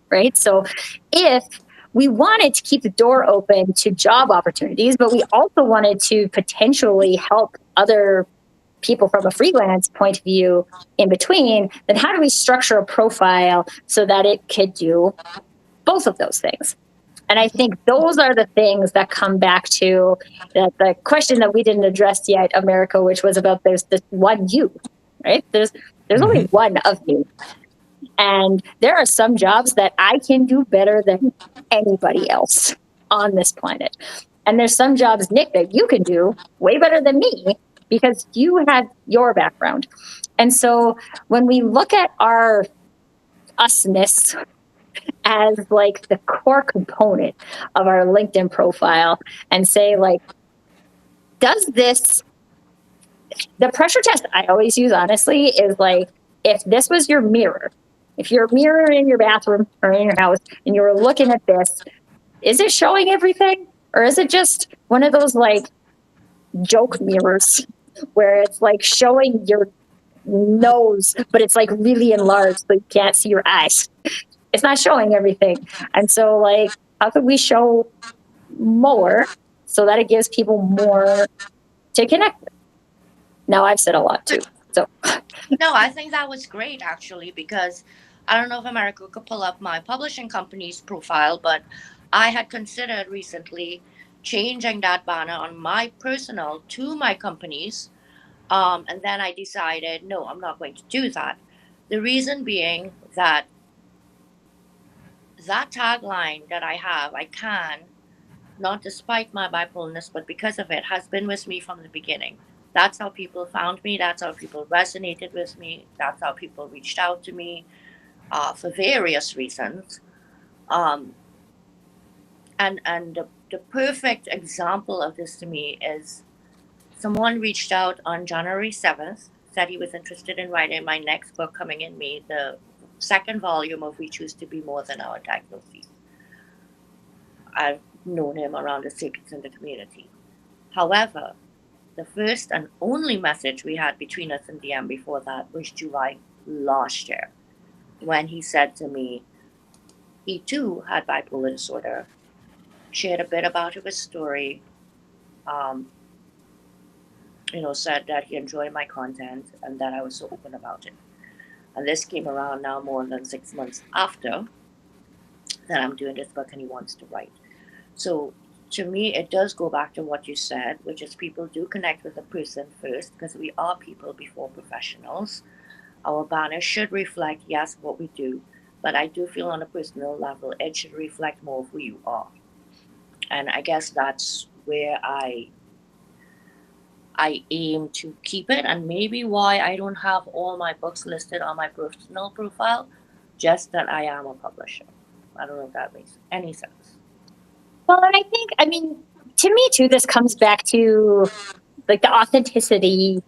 E: right? So if we wanted to keep the door open to job opportunities, but we also wanted to potentially help other people from a freelance point of view in between, then how do we structure a profile so that it could do both of those things? And I think those are the things that come back to the question that we didn't address yet, America, which was about there's this one you, right? There's only one of you. And there are some jobs that I can do better than anybody else on this planet. And there's some jobs, Nick, that you can do way better than me because you had your background. And so when we look at our usness as like the core component of our LinkedIn profile and say like, does this, the pressure test I always use honestly is like, if this was your mirror, if your mirror in your bathroom or in your house and you were looking at this, is it showing everything? Or is it just one of those like joke mirrors where it's like showing your nose, but it's like really enlarged so you can't see your eyes? It's not showing everything. And so like, how could we show more so that it gives people more to connect with? Now I've said a lot too. So
D: No, I think that was great actually, because I don't know if America could pull up my publishing company's profile, but I had considered recently changing that banner on my personal to my company's. And then I decided, no, I'm not going to do that. The reason being that tagline that I have, I can, not despite my bipolarness, but because of it, has been with me from the beginning. That's how people found me. That's how people resonated with me. That's how people reached out to me for various reasons. And the perfect example of this to me is someone reached out on January 7th, said he was interested in writing my next book coming in May, the second volume of We Choose to Be More Than Our Diagnoses. I've known him around the circuits in the community. However, the first and only message we had between us in DM before that was July last year, when he said to me he too had bipolar disorder, shared a bit about his story, um, said that he enjoyed my content and that I was so open about it. And this came around now more than 6 months after that I'm doing this book and he wants to write. So to me, it does go back to what you said, which is people do connect with a person first because we are people before professionals. Our banner should reflect, yes, what we do, but I do feel on a personal level, it should reflect more of who you are. And I guess that's where I aim to keep it, and maybe why I don't have all my books listed on my personal profile, just that I am a publisher. I don't know if that makes any sense.
E: Well, and I mean, to me too, this comes back to like the authenticity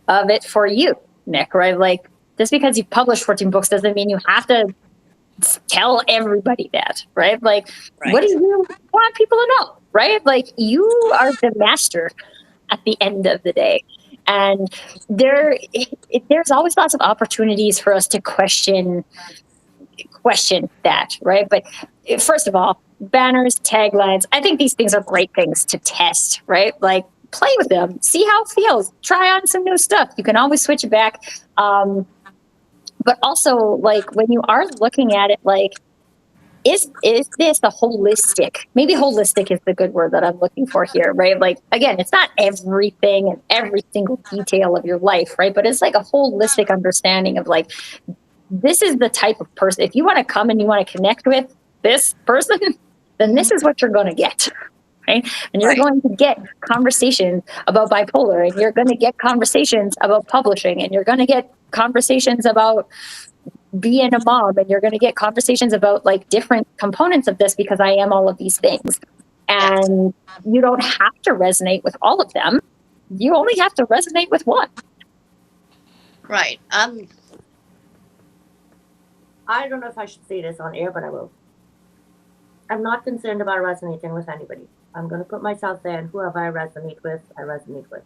E: of it for you, Nick, right? Like, just because you've published 14 books doesn't mean you have to tell everybody that, right? Like,
D: Right.
E: what do you want people to know, right? Like, you are the master at the end of the day. And there's always lots of opportunities for us to question that, right? But first of all, banners, taglines, I think these things are great things to test, right? Like, play with them, see how it feels, try on some new stuff. You can always switch it back. But also, like, when you are looking at it, like, is this a holistic? Maybe holistic is the good word that I'm looking for here, right? Like, again, it's not everything and every single detail of your life, right? But it's like a holistic understanding of like, this is the type of person. If you want to come and you want to connect with this person, then this is what you're going to get, right? And you're going to get conversations about bipolar, and you're going to get conversations about publishing, and you're going to get conversations about being a mom, and you're going to get conversations about like different components of this, because I am all of these things. And you don't have to resonate with all of them. You only have to resonate with one.
D: Right. I don't know if I should say this on air, but I will. I'm not concerned about resonating with anybody. I'm going to put myself there, and whoever I resonate with, I resonate with.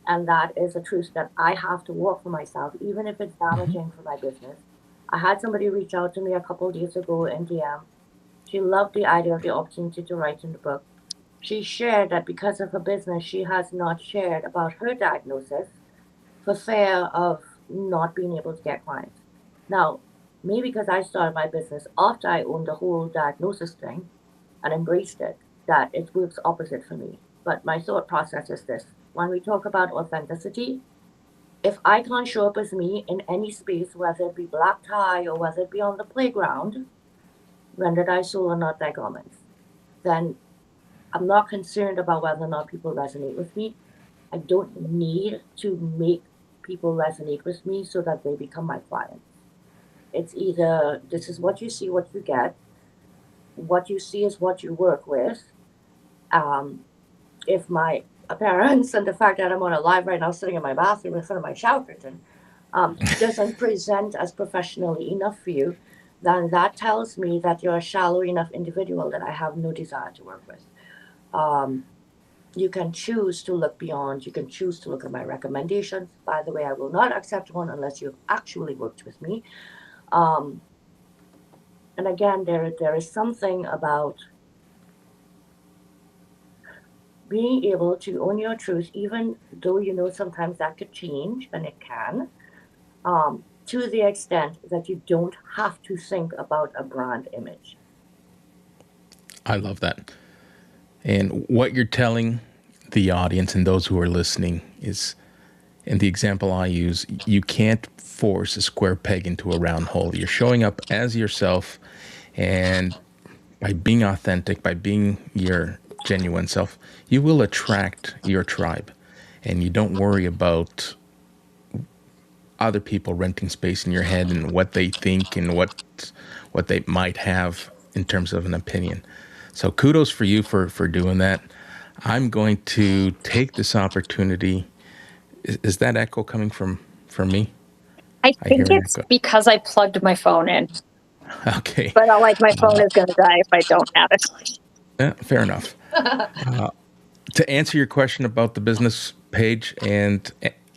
D: And that is a truth that I have to walk for myself, even if it's damaging for my business. I had somebody reach out to me a couple of days ago in DM. She loved the idea of the opportunity to write in the book. She shared that because of her business, she has not shared about her diagnosis for fear of not being able to get clients. Now, maybe because I started my business after I owned the whole diagnosis thing and embraced it, that it works opposite for me. But my thought process is this. When we talk about authenticity, if I can't show up as me in any space, whether it be black tie or whether it be on the playground, render thy soul and not thy garments, then I'm not concerned about whether or not people resonate with me. I don't need to make people resonate with me so that they become my clients. It's either this is what you see, what you get. What you see is what you work with. If my appearance and the fact that I'm on a live right now sitting in my bathroom in front of my shower curtain doesn't present as professionally enough for you, then that tells me that you're a shallow enough individual that I have no desire to work with. You can choose to look beyond. You can choose to look at my recommendations. By the way, I will not accept one unless you've actually worked with me. And again, there is something about being able to own your truth, even though you know sometimes that could change, and it can, to the extent that you don't have to think about a brand image.
B: I love that. And what you're telling the audience and those who are listening is, in the example I use, you can't force a square peg into a round hole. You're showing up as yourself, and by being authentic, by being your genuine self, you will attract your tribe. And you don't worry about other people renting space in your head and what they think and what they might have in terms of an opinion. So kudos for you for doing that. I'm going to take this opportunity. Is that echo coming from me?
E: I think it's because I plugged my phone in.
B: Okay.
E: But my phone is going to die if I don't have it.
B: Yeah, fair enough. To answer your question about the business page, and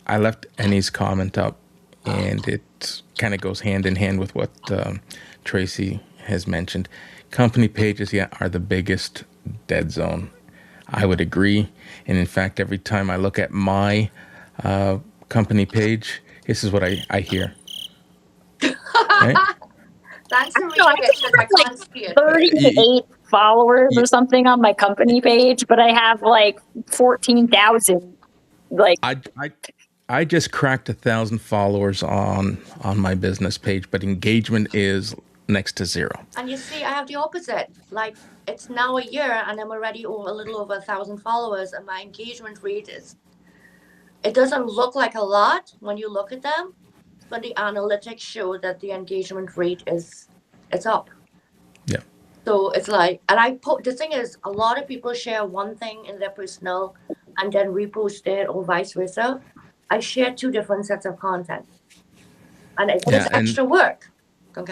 B: I left Annie's comment up, and it kind of goes hand in hand with what Tracy has mentioned. Company pages, are the biggest dead zone. I would agree. And in fact, every time I look at my company page, this is what I hear. Right?
D: Thanks for
E: No, I
D: reading it
E: think
D: because
E: I
D: I
E: have like
D: can't see it.
E: 38 followers or something on my company page, but I have like 14,000. Like,
B: I just cracked 1,000 followers on my business page, but engagement is next to zero.
D: And you see, I have the opposite. Like, it's now a year and I'm already a little over 1,000 followers, and my engagement rate is, it doesn't look like a lot when you look at them, but the analytics show that the engagement rate it's up.
B: Yeah.
D: So it's like, and the thing is, a lot of people share one thing in their personal and then repost it or vice versa. I share two different sets of content, and it's extra work.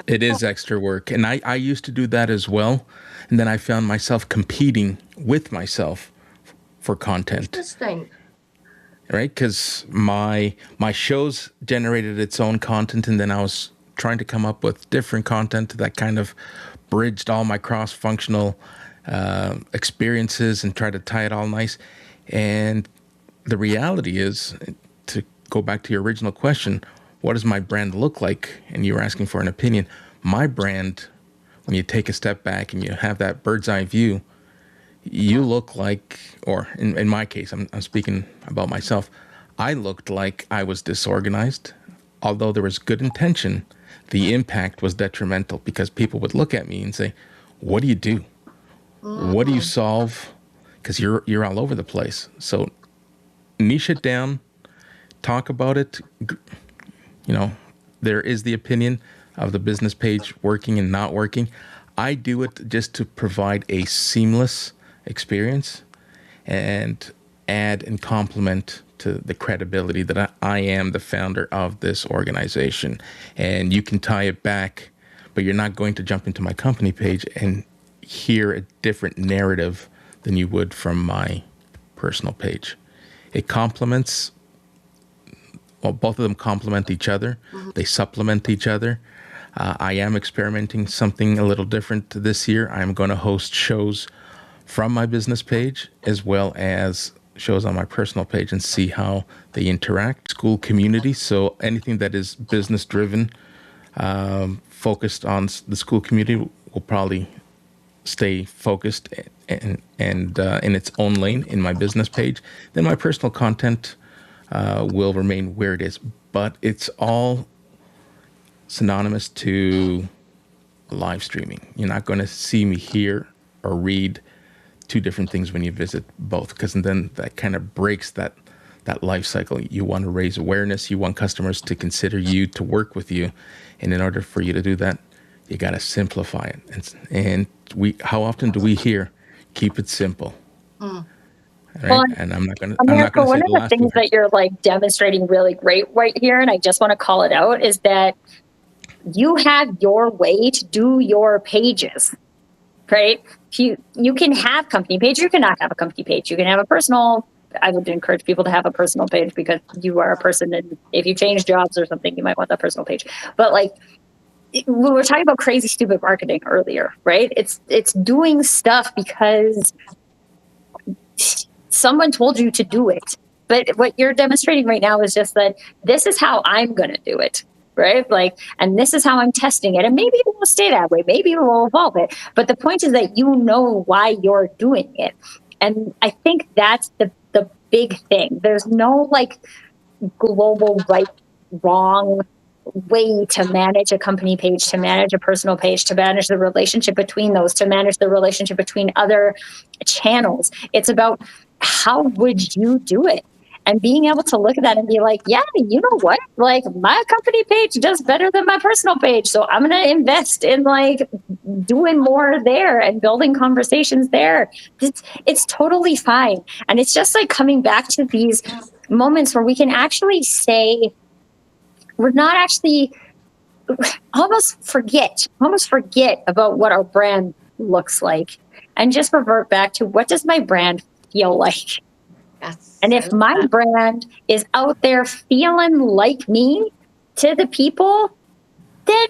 B: It is extra work. And I used to do that as well. And then I found myself competing with myself for content.
D: Interesting.
B: Right? Because my shows generated its own content, and then I was trying to come up with different content that kind of bridged all my cross-functional experiences and try to tie it all nice. And the reality is, to go back to your original question, what does my brand look like? And you were asking for an opinion. My brand, when you take a step back and you have that bird's eye view, you look like, or in my case, I'm speaking about myself, I looked like I was disorganized. Although there was good intention, the impact was detrimental because people would look at me and say, what do you do? What do you solve? Because you're all over the place. So niche it down, talk about it. There is the opinion of the business page working and not working. I do it just to provide a seamless experience and add and complement to the credibility that I am the founder of this organization. And you can tie it back, but you're not going to jump into my company page and hear a different narrative than you would from my personal page. It complements, well, both of them complement each other. They supplement each other. I am experimenting something a little different this year. I'm going to host shows from my business page as well as shows on my personal page and see how they interact. School community, so anything that is business driven, focused on the school community will probably stay focused and in its own lane in my business page. Then my personal content will remain where it is, but it's all synonymous to live streaming. You're not going to see me hear or read two different things when you visit both, because then that kind of breaks that life cycle. You want to raise awareness. You want customers to consider you, to work with you. And in order for you to do that, you got to simplify it. And how often do we hear, keep it simple? Right?
E: Well,
B: and I'm not going to
E: America,
B: say
E: one
B: the
E: of the
B: last
E: things
B: word.
E: that you're like demonstrating really great right here, and I just want to call it out, is that you have your way to do your pages, right? You can have company page, you cannot have a company page. You can have a personal. I would encourage people to have a personal page because you are a person, and if you change jobs or something, you might want that personal page. But like, we were talking about crazy stupid marketing earlier, right? It's doing stuff because someone told you to do it. But what you're demonstrating right now is just that this is how I'm going to do it, right? Like, and this is how I'm testing it. And maybe it will stay that way. Maybe it will evolve it. But the point is that you know why you're doing it. And I think that's the big thing. There's no like global right, wrong way to manage a company page, to manage a personal page, to manage the relationship between those, to manage the relationship between other channels. It's about how would you do it? And being able to look at that and be like, yeah, you know what? Like, my company page does better than my personal page. So I'm going to invest in like doing more there and building conversations there. It's totally fine. And it's just like coming back to these moments where we can actually say, we're not actually almost forget about what our brand looks like and just revert back to, what does my brand feel like.
D: Yes.
E: And
D: I
E: if
D: love
E: my
D: that.
E: brand is out there feeling like me to the people, then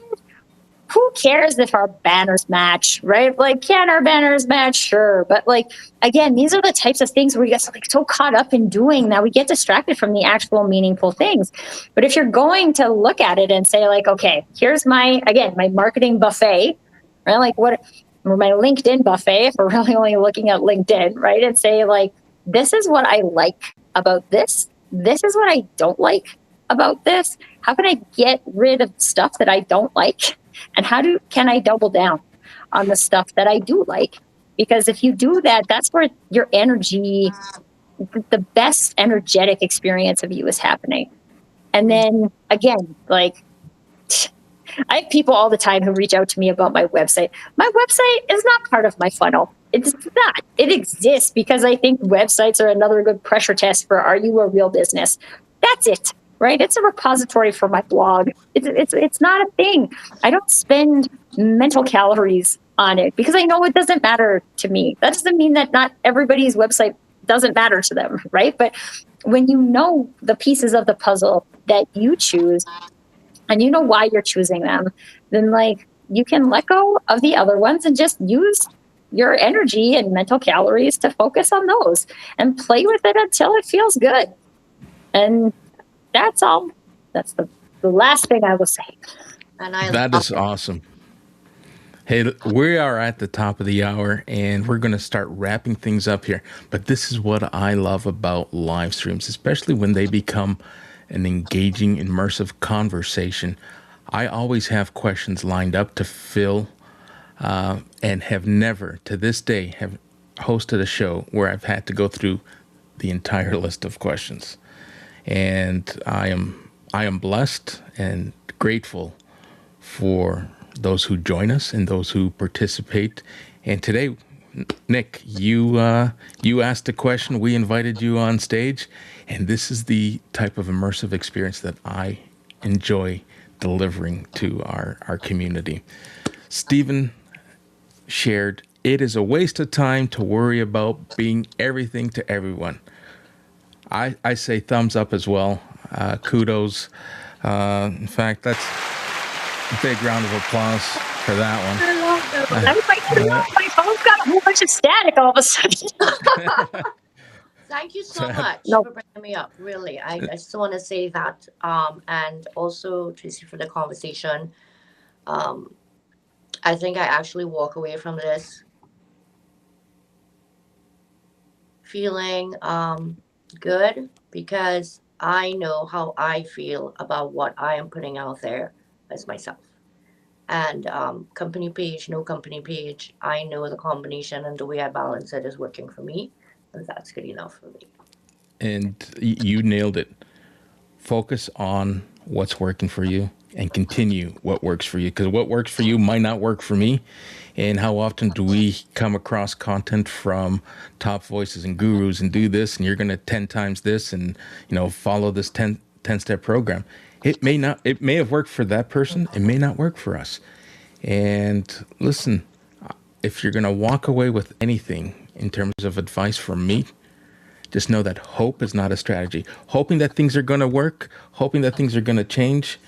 E: who cares if our banners match, right? Like, can our banners match? Sure. But like, again, these are the types of things where we get like so caught up in doing that we get distracted from the actual meaningful things. But if you're going to look at it and say like, okay, here's my marketing buffet, right? Like or my LinkedIn buffet, if we're really only looking at LinkedIn, right? And say like, this is what I like about this. This is what I don't like about this. How can I get rid of stuff that I don't like? And can I double down on the stuff that I do like? Because if you do that, that's where your energy, the best energetic experience of you is happening. And then again, like I have people all the time who reach out to me about my website. My website is not part of my funnel. It's not. It exists because I think websites are another good pressure test for, are you a real business? That's it, right? It's a repository for my blog. It's not a thing. I don't spend mental calories on it because I know it doesn't matter to me. That doesn't mean that not everybody's website doesn't matter to them, right? But when you know the pieces of the puzzle that you choose, and you know why you're choosing them, then like you can let go of the other ones and just use your energy and mental calories to focus on those and play with it until it feels good. And that's all. That's the last thing I will say.
D: And I
B: That
D: love
B: is
D: it.
B: awesome. Hey, we are at the top of the hour and we're going to start wrapping things up here. But this is what I love about live streams, especially when they become an engaging, immersive conversation. I always have questions lined up to fill and have never, to this day, have hosted a show where I've had to go through the entire list of questions. And I am blessed and grateful for those who join us and those who participate. And today, Nick, you asked a question. We invited you on stage, and this is the type of immersive experience that I enjoy delivering to our community. Stephen shared, it is a waste of time to worry about being everything to everyone. I say thumbs up as well. Kudos. In fact, that's a big round of applause for that one.
D: I love
E: I
D: those.
E: was like, my phone's got a whole bunch of static all of a sudden.
D: Thank you so
B: So,
D: much
E: No,
D: for bringing me up. Really, I just want to say that. And also Tracy for the conversation. Um, I think I actually walk away from this feeling good because I know how I feel about what I am putting out there as myself. And company page, no company page, I know the combination and the way I balance it is working for me, and that's good enough for me.
B: and you nailed it. Focus on what's working for you and continue what works for you, because what works for you might not work for me. And how often do we come across content from top voices and gurus and do this and you're going to 10 times this and follow this 10 step program. It may have worked for that person, it may not work for us. And listen, if you're going to walk away with anything in terms of advice from me, just know that hope is not a strategy. Hoping that things are going to work, hoping that things are going to change,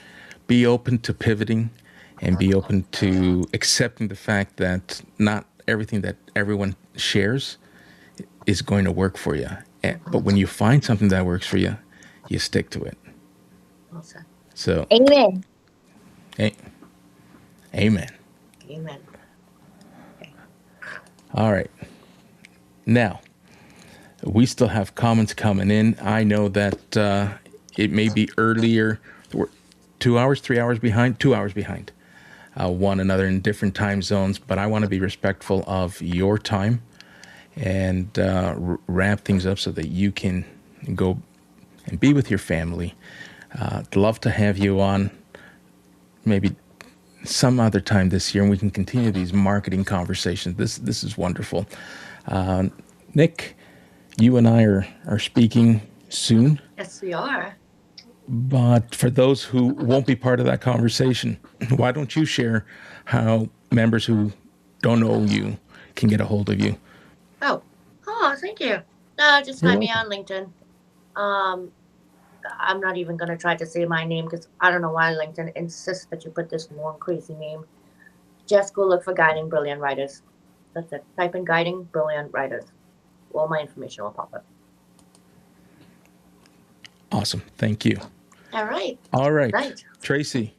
B: be open to pivoting and be open to accepting the fact that not everything that everyone shares is going to work for you. But when you find something that works for you, you stick to it.
D: Well said.
B: So,
E: amen.
B: a- amen.
D: Amen.
B: All right. Now, we still have comments coming in. I know that it may be earlier. We're 2 hours, 3 hours behind, 2 hours behind one another in different time zones, but I want to be respectful of your time and wrap things up so that you can go and be with your family. I'd love to have you on maybe some other time this year, and we can continue these marketing conversations. This is wonderful. Nick, you and I are speaking soon,
D: Yes, we are.
B: but for those who won't be part of that conversation, why don't you share how members who don't know you can get a hold of you?
D: Oh, thank you. No, just
B: You're
D: find me
B: welcome.
D: on LinkedIn. Um, I'm not even gonna try to say my name because I don't know why LinkedIn insists that you put this long crazy name. Just go look for Guiding Brilliant Writers. That's it. Type in Guiding Brilliant Writers. All my information will pop up.
B: Awesome. Thank you.
D: All right.
B: All right.
D: Right.
B: Tracy.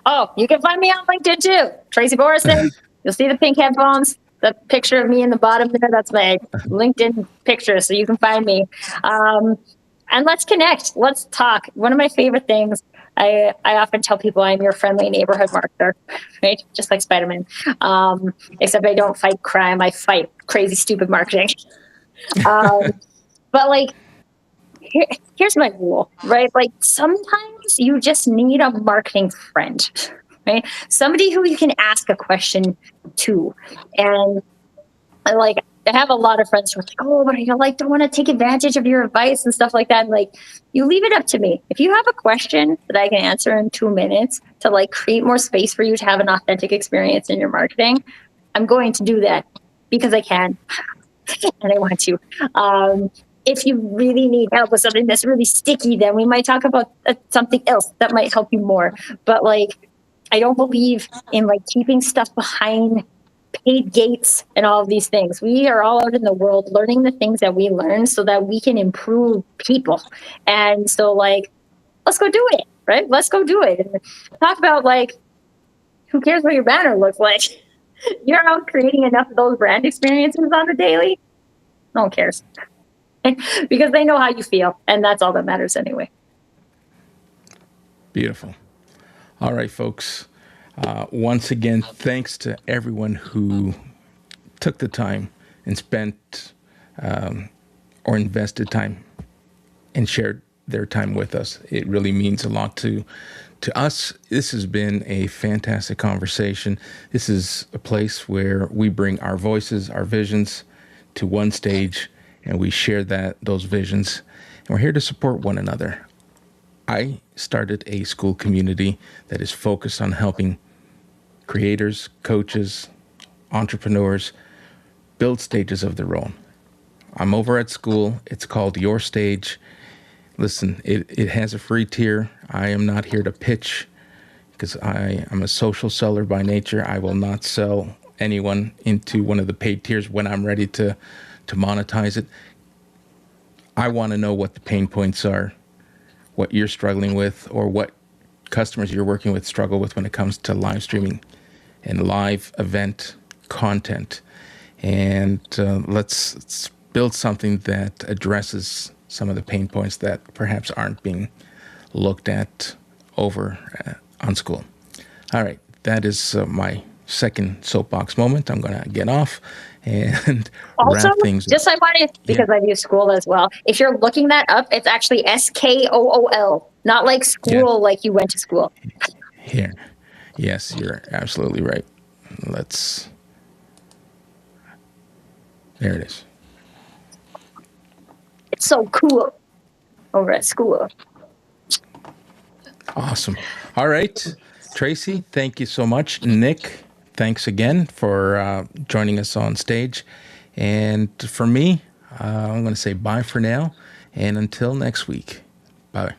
E: Oh, you can find me on LinkedIn too. Tracy Borreson. You'll see the pink headphones. The picture of me in the bottom there, that's my LinkedIn picture. So you can find me. And let's connect. Let's talk. One of my favorite things, I often tell people I'm your friendly neighborhood marketer, right? Just like Spider-Man. Except I don't fight crime. I fight crazy, stupid marketing. Um, but like, here's my rule, right? Like sometimes you just need a marketing friend, right? Somebody who you can ask a question to. And like I have a lot of friends who are like, oh, but I don't want to take advantage of your advice and stuff like that. And like, you leave it up to me. If you have a question that I can answer in 2 minutes to like create more space for you to have an authentic experience in your marketing, I'm going to do that because I can and I want to. If you really need help with something that's really sticky, then we might talk about something else that might help you more. But like, I don't believe in like keeping stuff behind paid gates and all of these things. We are all out in the world learning the things that we learn so that we can improve people. And so like, let's go do it, right? Let's go do it. And talk about like, who cares what your banner looks like? You're out creating enough of those brand experiences on the daily. No one cares. Because they know how you feel, and that's all that matters anyway.
B: Beautiful. All right, folks. Once again, thanks to everyone who took the time and spent or invested time and shared their time with us. It really means a lot to us. This has been a fantastic conversation. This is a place where we bring our voices, our visions to one stage, and we share those visions. And we're here to support one another. I started a school community that is focused on helping creators, coaches, entrepreneurs build stages of their own. I'm over at school. It's called Your Stage. Listen, it has a free tier. I am not here to pitch because I am a social seller by nature. I will not sell anyone into one of the paid tiers when I'm ready to monetize it. I want to know what the pain points are, what you're struggling with, or what customers you're working with struggle with when it comes to live streaming and live event content. And let's build something that addresses some of the pain points that perhaps aren't being looked at over on school. All right, that is my second soapbox moment. I'm going to get off and
E: Also,
B: wrap things up.
E: just I wanted, because I've used school as well. If you're looking that up, it's actually SKOOL, not like school, like you went to school.
B: Here. Yes, you're absolutely right. There it is.
E: It's so cool over at school.
B: Awesome. All right. Tracy, thank you so much. Nick, thanks again for joining us on stage. And for me, I'm going to say bye for now. And until next week, bye.